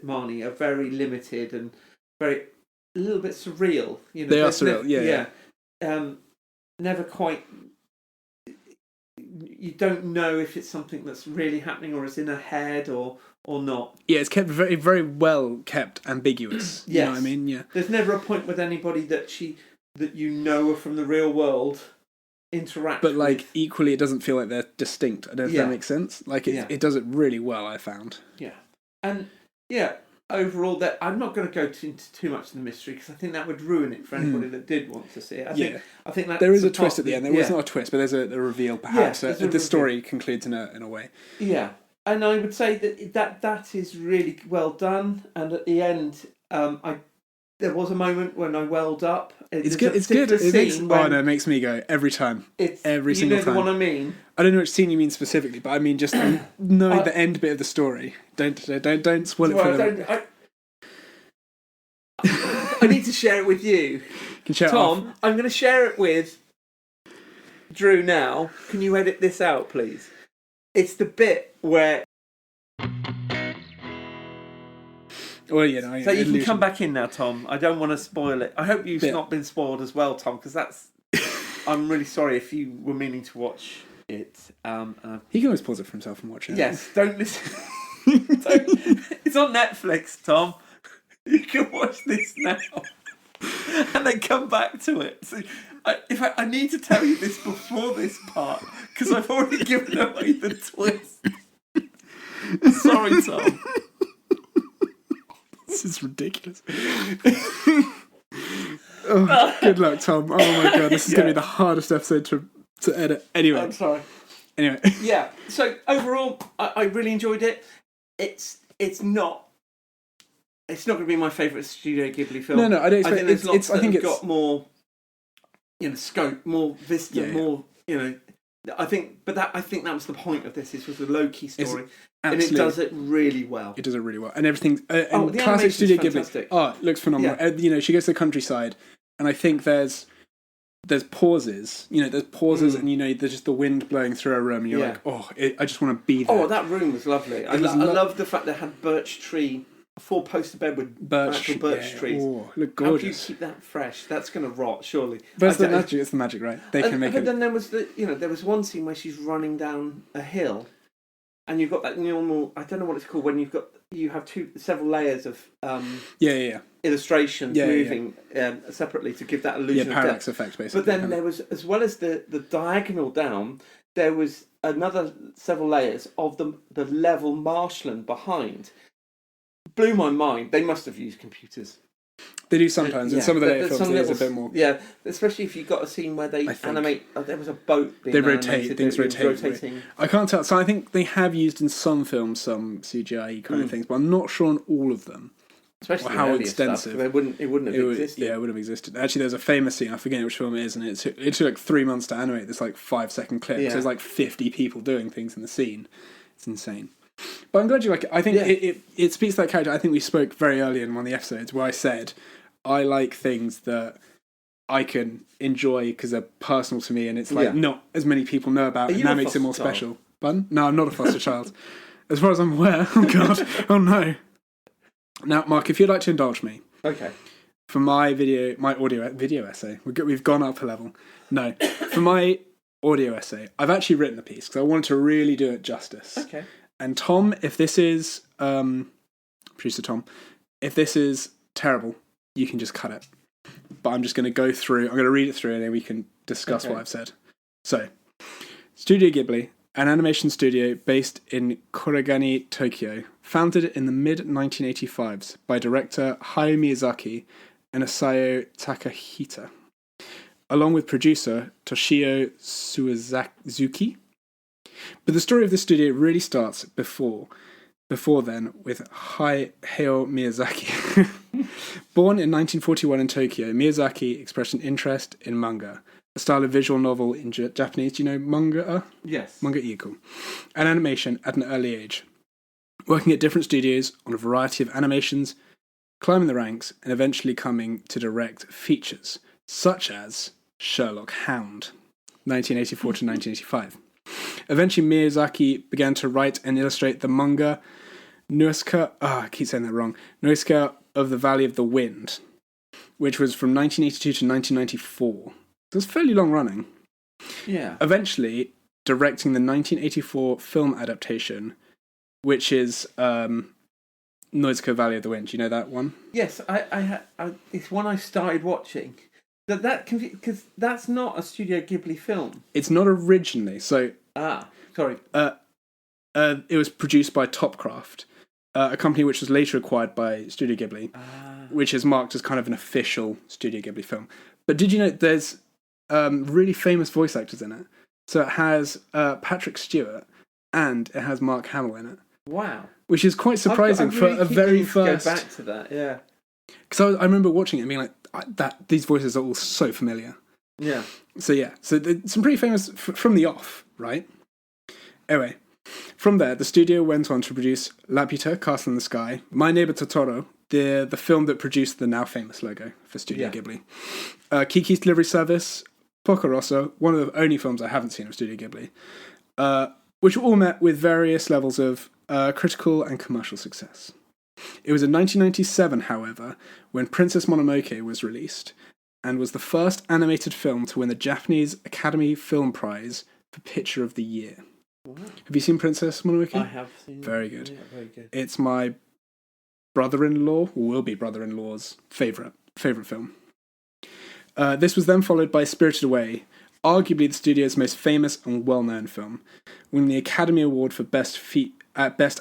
Marnie are very limited and a little bit surreal. You know, they are surreal. Never quite. You don't know if it's something that's really happening or it's in her head or not. Yeah, it's kept very, very well kept ambiguous. Yes. You know what I mean? Yeah. There's never a point with anybody that you know are from the real world interact. But equally, it doesn't feel like they're distinct. I don't know if that makes sense. It does it really well, I found. Yeah, and overall, that I'm not going to go into too much of the mystery because I think that would ruin it for anybody that did want to see it. I think that there is a twist at the end. There was not a twist, but there's a reveal perhaps. The story concludes in a way. Yeah, and I would say that is really well done. And at the end, there was a moment when I welled up. It's good. It makes me go every time. Every single time. You know the one I mean? I don't know which scene you mean specifically, but I mean just knowing the end bit of the story. Don't spoil it for them. I need to share it with you. Tom, I'm going to share it with Drew now. Can you edit this out, please? It's the bit where... Well, so you can come back in now, Tom. I don't want to spoil it. I hope you've not been spoiled as well, Tom, because that's... I'm really sorry if you were meaning to watch it. He can always pause it for himself and watch it. Yes, don't listen. It's on Netflix, Tom. You can watch this now. And then come back to it. So I need to tell you this before this part, because I've already given away the twist. Sorry, Tom. This is ridiculous. Oh, good luck, Tom. Oh my god, this is going to be the hardest episode to edit. Anyway. I'm sorry. Anyway. Yeah, so overall, I really enjoyed it. It's not going to be my favourite Studio Ghibli film. No, I don't expect it's got more, scope, more vista, more, I think that was the point of this. This was a low-key story. And it does it really well. It does it really well. And everything... classic Studio Ghibli. Oh, it looks phenomenal. Yeah. She goes to the countryside, and I think there's pauses. There's pauses, and there's just the wind blowing through a room, and you're like, I just want to be there. Oh, that room was lovely. I love the fact they had birch tree, a 4-poster bed with birch trees. Oh, look gorgeous. How do you keep that fresh? That's going to rot, surely. But it's the magic. It's the magic, right? They can make it. But then there was there was one scene where she's running down a hill, and you've got that normal. I don't know what it's called when you have several layers of illustrations moving separately to give that illusion of parallax depth. effect, basically. But then there was, as well as the diagonal down, there was another several layers of the level marshland behind. Blew my mind. They must have used computers. They do sometimes, and some of the later films there's a bit more. Yeah, especially if you've got a scene where they animate. There was a boat being animated. Things rotating. I can't tell. So I think they have used in some films some CGI kind of things, but I'm not sure on all of them. Especially how extensive. Stuff, it wouldn't have existed. Yeah, it would have existed. Actually, there's a famous scene, I forget which film it is, and it took like 3 months to animate this like 5-second clip. Yeah. So there's like 50 people doing things in the scene. It's insane. But I'm glad you like it. I think it speaks to that character. I think we spoke very early in one of the episodes where I said I like things that I can enjoy because they're personal to me, and it's like not as many people know about, and that makes it more special. Pardon? No, I'm not a foster child. As far as I'm aware. Oh, God. Oh, no. Now, Mark, if you'd like to indulge me. Okay. For my audio essay. We've gone up a level. No. For my audio essay, I've actually written a piece because I wanted to really do it justice. Okay. And Tom, if this is... producer Tom, if this is terrible, you can just cut it. But I'm just going to go through... I'm going to read it through and then we can discuss what I've said. So, Studio Ghibli, an animation studio based in Korigane, Tokyo, founded in the mid-1985s by director Hayao Miyazaki and Isao Takahita, along with producer Toshio Suzuki. But the story of the studio really starts before then with Hayao Miyazaki. Born in 1941 in Tokyo, Miyazaki expressed an interest in manga, a style of visual novel in Japanese. Do you know manga? Yes. Manga iko. And animation at an early age. Working at different studios on a variety of animations, climbing the ranks, and eventually coming to direct features, such as Sherlock Hound, 1984 to 1985. Eventually, Miyazaki began to write and illustrate the manga Noisuke of the Valley of the Wind, which was from 1982 to 1994. So it's fairly long running. Yeah. Eventually, directing the 1984 film adaptation, which is Noisuke Valley of the Wind. Do you know that one? Yes, I it's one I started watching. Because that's not a Studio Ghibli film. It's not originally. So sorry. It was produced by Topcraft, a company which was later acquired by Studio Ghibli, which is marked as kind of an official Studio Ghibli film. But did you know there's really famous voice actors in it? So it has Patrick Stewart and it has Mark Hamill in it. Wow. Which is quite surprising for a very first... Go back to that, yeah. Because I remember watching it and being like, these voices are all so familiar. Yeah. So some pretty famous from the off, right? Anyway, from there, the studio went on to produce Laputa, Castle in the Sky, My Neighbor Totoro, the film that produced the now famous logo for Studio Ghibli, Kiki's Delivery Service, Porco Rosso, one of the only films I haven't seen of Studio Ghibli, which were all met with various levels of critical and commercial success. It was in 1997, however, when Princess Mononoke was released, and was the first animated film to win the Japanese Academy Film Prize for Picture of the Year. Wow. Have you seen Princess Mononoke? I have seen it. Very good. Yeah, very good. It's my brother-in-law, or will be brother-in-law's favourite film. This was then followed by Spirited Away, arguably the studio's most famous and well-known film, winning the Academy Award for Best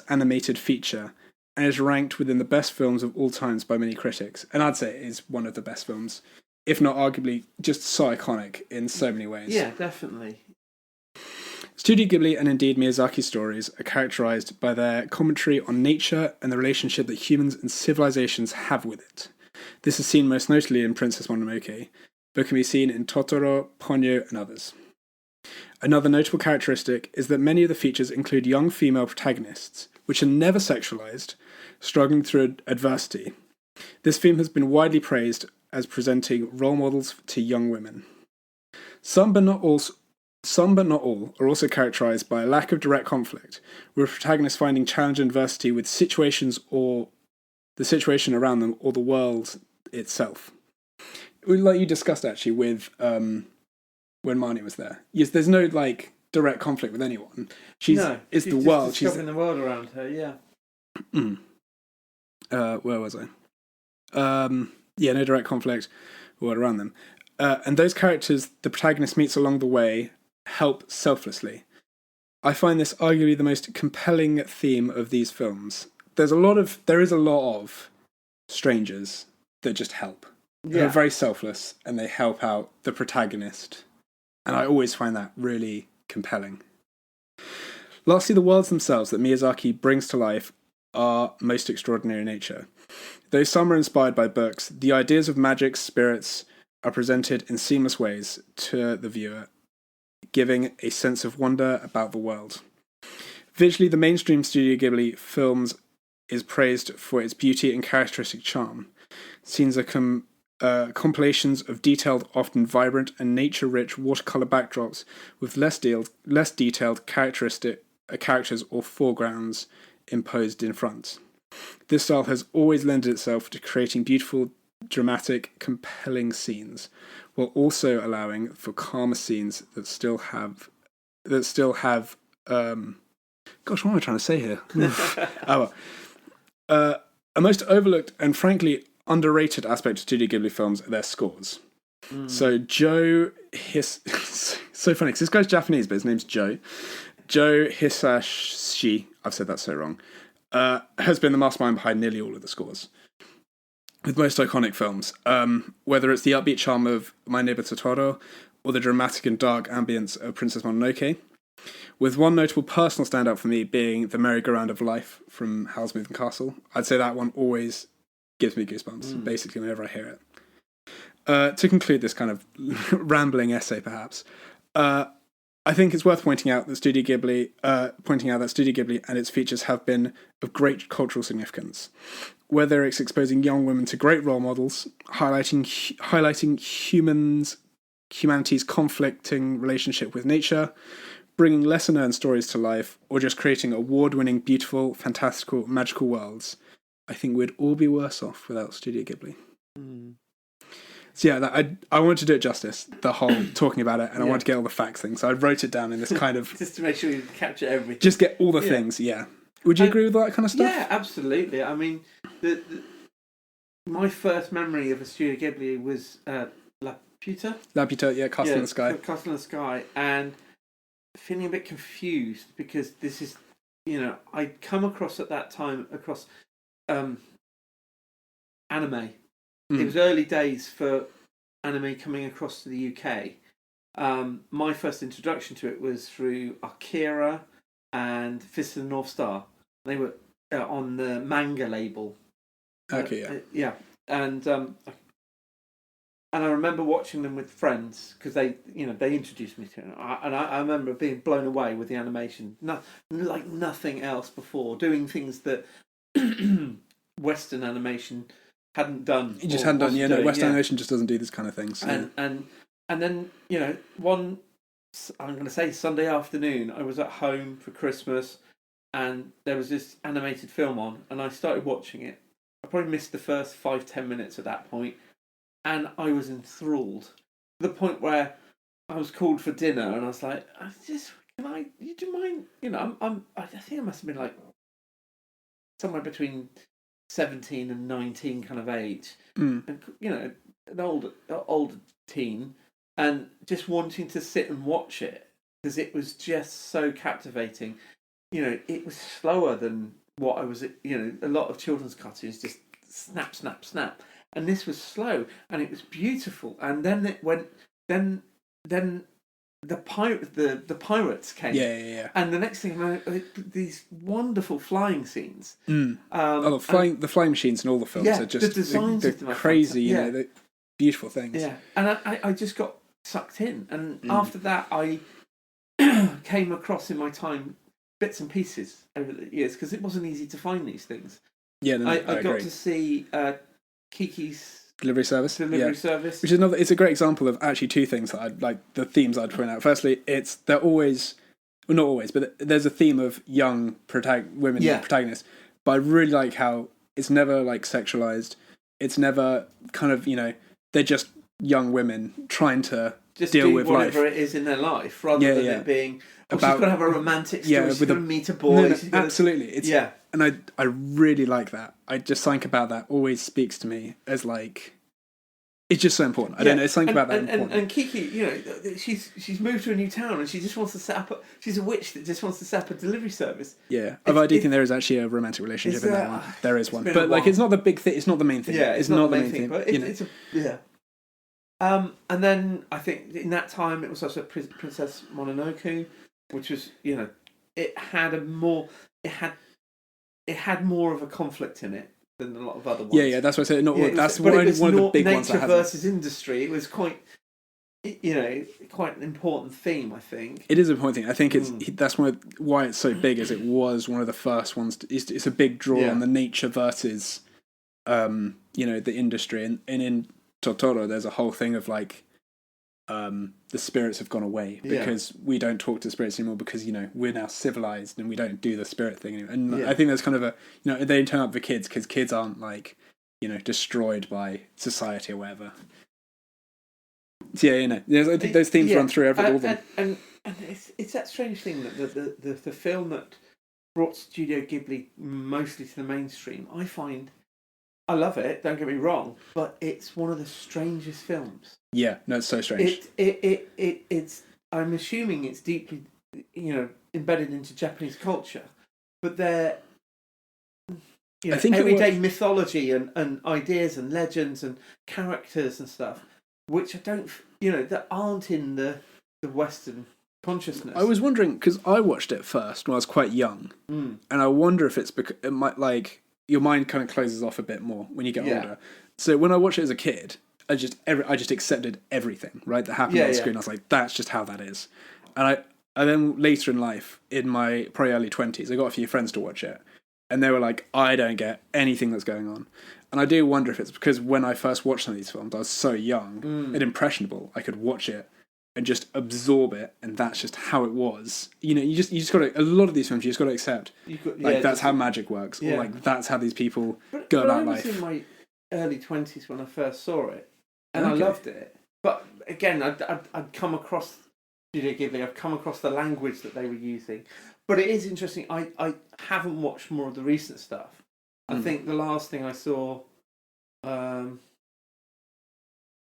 Animated Feature, and is ranked within the best films of all times by many critics. And I'd say it is one of the best films, if not arguably just so iconic in so many ways. Yeah, definitely. Studio Ghibli and indeed Miyazaki's stories are characterised by their commentary on nature and the relationship that humans and civilizations have with it. This is seen most notably in Princess Mononoke, but can be seen in Totoro, Ponyo, and others. Another notable characteristic is that many of the features include young female protagonists, which are never sexualized, struggling through adversity. This theme has been widely praised as presenting role models to young women. Some but not all are also characterized by a lack of direct conflict, with protagonists finding challenge and adversity with situations or the situation around them or the world itself. Like you discussed actually with when Marnie was there. Yes, there's no like direct conflict with anyone. She's the world. She's discovering the world around her. Yeah. Where was I? No direct conflict. World around them, and those characters the protagonist meets along the way help selflessly. I find this arguably the most compelling theme of these films. There is a lot of strangers that just help. They're very selfless, and they help out the protagonist. And I always find that really compelling. Lastly, the worlds themselves that Miyazaki brings to life are most extraordinary in nature. Though some are inspired by books, the ideas of magic, spirits are presented in seamless ways to the viewer, giving a sense of wonder about the world. Visually, the mainstream Studio Ghibli films is praised for its beauty and characteristic charm. Scenes are compilations of detailed, often vibrant and nature-rich watercolor backdrops with less detailed characters or foregrounds imposed in front. This style has always lended itself to creating beautiful, dramatic, compelling scenes, while also allowing for calmer scenes that still have gosh, what am I trying to say here? A most overlooked and frankly underrated aspect of Studio Ghibli films are their scores. So so funny because this guy's Japanese, but his name's Joe. Joe Hisashi, I've said that so wrong, has been the mastermind behind nearly all of the scores. With most iconic films, whether it's the upbeat charm of My Neighbor Totoro or the dramatic and dark ambience of Princess Mononoke, with one notable personal standout for me being The Merry-Go-Round of Life from Howl's Moving Castle. I'd say that one always gives me goosebumps, basically, whenever I hear it. To conclude this kind of rambling essay, perhaps, I think it's worth pointing out that Studio Ghibli and its features have been of great cultural significance. Whether it's exposing young women to great role models, highlighting humanity's conflicting relationship with nature, bringing lesser-known stories to life, or just creating award-winning, beautiful, fantastical, magical worlds, I think we'd all be worse off without Studio Ghibli. So yeah, I wanted to do it justice, the whole talking about it, and I wanted to get all the facts things. So I wrote it down in this kind of... just to make sure you capture everything. Just get all the things, yeah. Would you agree with that kind of stuff? Yeah, absolutely. I mean, my first memory of a Studio Ghibli was La Puta. La Puta, yeah, Castle in the Sky. Castle in the Sky, and feeling a bit confused because this is, I'd come across at that time anime. It was early days for anime coming across to the UK. My first introduction to it was through Akira and Fist of the North Star. They were on the manga label. Okay, yeah. And I remember watching them with friends because they introduced me to it. And I remember being blown away with the animation, like nothing else before, doing things that Western animation hadn't done. You just hadn't done, Western animation just doesn't do this kind of things. So. And then, one, I'm going to say Sunday afternoon, I was at home for Christmas and there was this animated film on and I started watching it. I probably missed the first 5-10 minutes at that point and I was enthralled to the point where I was called for dinner and I was like, do you mind, I think I must have been like somewhere between 17 and 19 kind of age, and an older teen, and just wanting to sit and watch it because it was just so captivating. It was slower than what I was. A lot of children's cartoons just snap, snap, snap, and this was slow and it was beautiful. And then it went. Then the pirates came. Yeah. And the next thing, these wonderful flying scenes. The flying machines in all the films are just the designs they're of them are crazy. They're beautiful things. Yeah, and I just got sucked in. And after that, I came across in my time bits and pieces over the years because it wasn't easy to find these things. Yeah, I got agree. To see Kiki's delivery service, service, which is it's a great example of actually two things that I'd like, the themes I'd point out. Firstly, they're always, well, not always, but there's a theme of young women protagonists, but I really like how it's never like sexualized. It's never kind of, they're just young women trying to just deal with whatever life. It is in their life, rather than it being she's got to have a romantic story. She's got to meet a boy. No, absolutely. And I really like that. I just think about that. Always speaks to me as like It's just so important. I don't know. It's something about that important. And Kiki, you know, she's moved to a new town and she just wants to set up. She's a witch that just wants to set up a delivery service. Yeah, although I do think there is actually a romantic relationship in that one. There is one, but like it's not the big thing. It's not the main thing. Yeah, it's not the main thing. But and then I think in that time it was also Princess Mononoke, which was, you know, it had more of a conflict in it than a lot of other ones. Yeah, that's what I said. That's one of the big ones. Nature versus industry. It was quite, you know, quite an important theme. I think it is an important thing. I think that's why it's so big. Is it was one of the first ones. It's a big draw on the nature versus, you know, the industry. And in Totoro, there's a whole thing of like, the spirits have gone away because we don't talk to spirits anymore because, you know, we're now civilized and we don't do the spirit thing anymore. And I think there's kind of a, you know, they turn up for kids because kids aren't like, you know, destroyed by society or whatever. So, yeah, you know, I think those themes run through all of them. And it's that strange thing that the film that brought Studio Ghibli mostly to the mainstream, I find, I love it, don't get me wrong, but it's one of the strangest films. Yeah, no, it's so strange. It's I'm assuming it's deeply, you know, embedded into Japanese culture, but they're, you know, everyday mythology and ideas and legends and characters and stuff, which I don't, you know, that aren't in the Western consciousness. I was wondering, because I watched it first when I was quite young, and I wonder if it's because it might, like, your mind kind of closes off a bit more when you get older. So when I watched it as a kid, I just accepted everything, right, that happened on the screen. I was like, that's just how that is. And then later in life, in my probably early 20s, I got a few friends to watch it, and they were like, I don't get anything that's going on. And I do wonder if it's because when I first watched some of these films, I was so young and impressionable, I could watch it and just absorb it, and that's just how it was. You know, you just got to, a lot of these films, you just got to accept, that's how magic works, or like that's how these people go about life. I was in my early 20s when I first saw it, and I loved it. But again, I'd come across Studio Ghibli, I've come across the language that they were using. But it is interesting, I haven't watched more of the recent stuff. I think the last thing I saw, I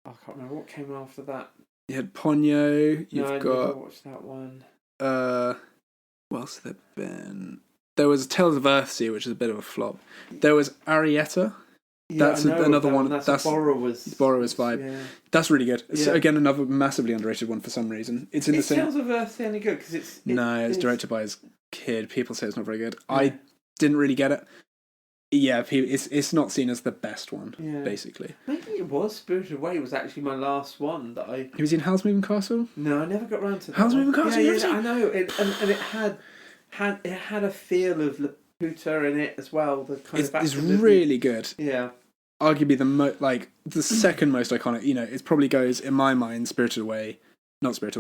can't remember what came after that. You had Ponyo. I never watched that one. What else have there been? There was Tales of Earthsea, which is a bit of a flop. There was Arietta. That's another one. That's Borrower's vibe. Yeah. That's really good. It's again another massively underrated one for some reason. It's in the same. Tales of Earthsea any good? Because it's directed by his kid. People say it's not very good. Yeah. I didn't really get it. Yeah, it's not seen as the best one, basically. Maybe it was. Spirited Away was actually my last one that I... Have you seen Howl's Moving Castle? No, I never got around to that. Howl's Moving Castle? Yeah, I know. And it had a feel of Laputa in it as well. The kind of it's really good. Yeah. Arguably the second most iconic, you know, it probably goes, in my mind, Spirited Away, Spirited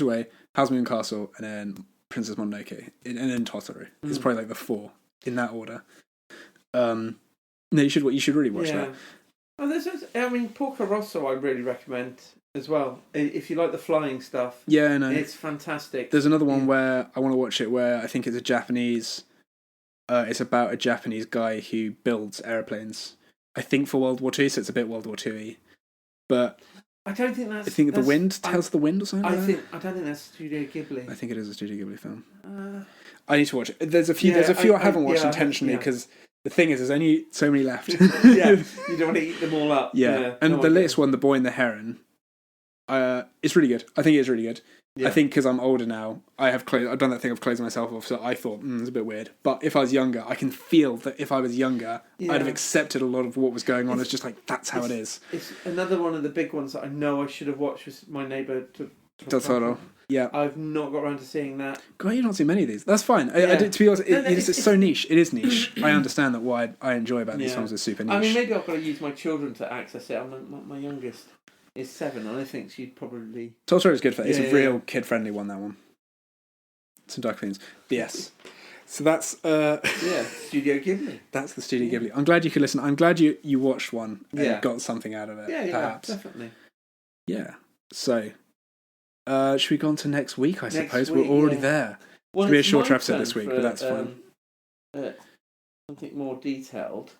Away, Howl's Moving Castle, and then Princess Mononoke, and then Totoro. It's probably like the four. In that order. No, you should really watch that. Oh, Porco Rosso I really recommend as well. If you like the flying stuff. Yeah, no. It's fantastic. There's another one where I want to watch it where I think it's a Japanese... it's about a Japanese guy who builds aeroplanes. I think for World War II, so it's a bit World War II-y. But... I don't think that's... I think Tales of the Wind or something I don't think that's Studio Ghibli. I think it is a Studio Ghibli film. I need to watch it. There's a few I haven't watched intentionally because the thing is, there's only so many left. You don't want to eat them all up. Yeah. And the latest one, The Boy and the Heron, it's really good. I think it's really good. Yeah. I think because I'm older now, I've done that thing of closing myself off, so I thought, it's a bit weird. But if I was younger, I can feel that if I was younger, I'd have accepted a lot of what was going on. It's just like, that's how it is. It's another one of the big ones that I know I should have watched was My Neighbour Totoro. Yeah, I've not got around to seeing that. God, you've not seen many of these. That's fine. To be honest, it's so niche. It is niche. I understand that what I enjoy about these films is super niche. I mean, maybe I've got to use my children to access it. My youngest is 7, and I think she'd probably... Totoro is good for that. It's a real kid-friendly one, that one. Some dark themes. But yes. So that's... Studio Ghibli. That's the Studio Ghibli. I'm glad you could listen. I'm glad you watched one and got something out of it, perhaps. Definitely. Yeah. So... should we go on to next week, I suppose? We're already there. Well, it'll be a shorter episode this week, but that's fine. Something more detailed.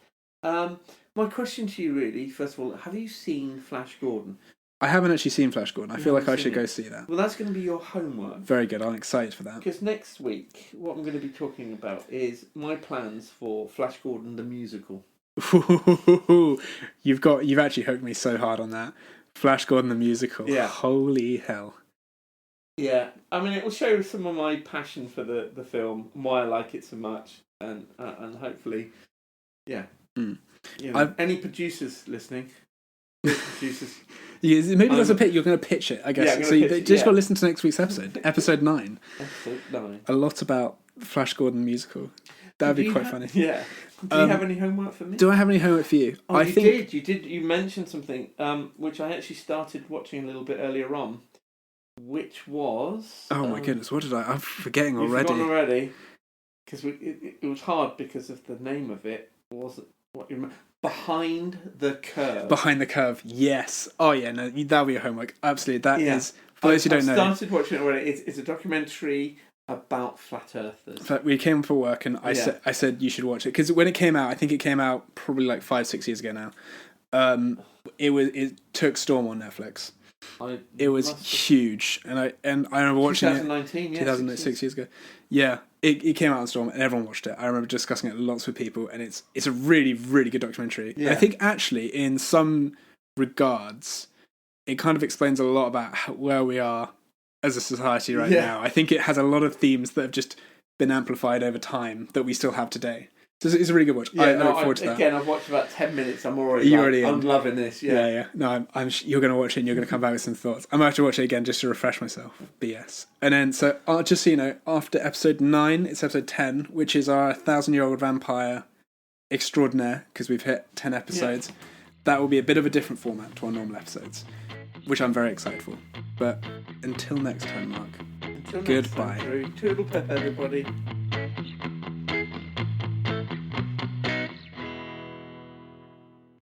my question to you really, first of all, have you seen Flash Gordon? I haven't actually seen Flash Gordon. I feel like I should go see that. Well, that's going to be your homework. Very good. I'm excited for that. Because next week, what I'm going to be talking about is my plans for Flash Gordon the musical. You've actually hooked me so hard on that. Flash Gordon the musical. Yeah. Holy hell. Yeah, I mean, it will show some of my passion for the film, why I like it so much, and hopefully, yeah. Mm. You know, any producers listening? Producers. Yeah, maybe there's a pitch. You're going to pitch it, I guess. Yeah, so you just got to listen to next week's episode, episode 9. Episode 9. A lot about Flash Gordon musical. That'd be quite funny. Yeah. Do you have any homework for me? Do I have any homework for you? Oh, you did. You mentioned something, which I actually started watching a little bit earlier on. Which was... Oh my goodness, what did I'm forgetting already. You've forgotten already? Because it was hard because of the name of it. Wasn't what you remember? Behind the Curve. Behind the Curve, yes. Oh yeah, no, that'll be your homework. Absolutely, that is... For those who don't know... I started watching it already. It's a documentary about flat earthers. In fact, we came for work and I said you should watch it. Because when it came out, I think it came out probably like 5-6 years ago now. It took Storm on Netflix. It was huge, and I remember watching 2019, it. 2006 years ago. Yeah, it came out on Storm, and everyone watched it. I remember discussing it lots with people, and it's a really, really good documentary. Yeah. I think actually, in some regards, it kind of explains a lot about where we are as a society right now. I think it has a lot of themes that have just been amplified over time that we still have today. So it's a really good watch. Yeah, I look forward to that. Again, I've watched about 10 minutes. I'm loving this. Yeah. No, you're going to watch it and you're going to come back with some thoughts. I'm going to have to watch it again just to refresh myself. But yes. And then, so just so you know, after episode 9, it's episode 10, which is our 1,000-year-old vampire extraordinaire, because we've hit 10 episodes. Yeah. That will be a bit of a different format to our normal episodes, which I'm very excited for. But until next time, Mark. Goodbye. Toodle pip, everybody.